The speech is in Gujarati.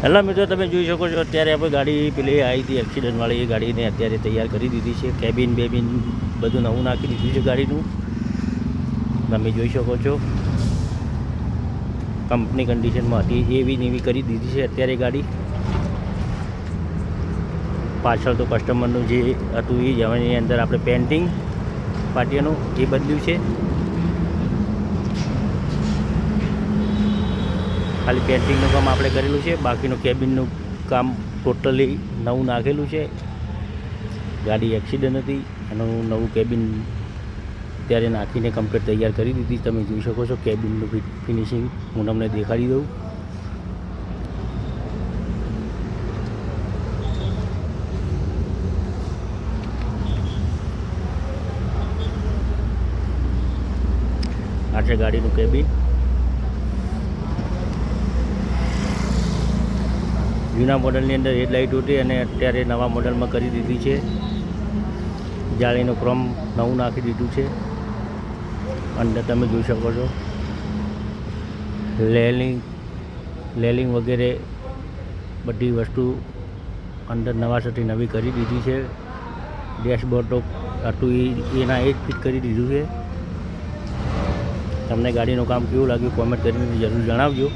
હેલો મિત્રો, તમે જોઈ શકો છો અત્યારે આપણે ગાડી પેલી આવી હતી એક્સિડન્ટવાળી, એ ગાડીને અત્યારે તૈયાર કરી દીધી છે. કેબિન બેબિન બધું નવું નાખી દીધું છે ગાડીનું. તમે જોઈ શકો છો કંપની કન્ડિશનમાં હતી એવી ને એવી કરી દીધી છે અત્યારે ગાડી. પાછળ તો કસ્ટમરનું જે હતું એ જ, એની અંદર આપણે પેન્ટિંગ પાટિયાનું એ બદલ્યું છે. ખાલી પેન્ટિંગનું કામ આપણે કરેલું છે, બાકીનું કેબિનનું કામ ટોટલી નવું નાખેલું છે. ગાડી એક્સિડન્ટ હતી, એનું નવું કેબિન ત્યારે નાખીને કમ્પ્લીટ તૈયાર કરી દીધી. તમે જોઈ શકો છો કેબિનનું ફિનિશિંગ હું તમને દેખાડી દઉં. આ છે ગાડીનું કેબિન. જૂના મોડલની અંદર હેડલાઇટ હતી અને અત્યારે નવા મોડલમાં કરી દીધી છે. જાળીનું ક્રોમ નવું નાખી દીધું છે. અંદર તમે જોઈ શકો છો લેલિંગ વગેરે બધી વસ્તુ અંદર નવાસરથી નવી કરી દીધી છે. ડેશબોર્ડ તો હતું એના એ જ ફિટ કરી દીધું છે. તમને ગાડીનું કામ કેવું લાગ્યું કોમેન્ટ કરીને જરૂર જણાવજો.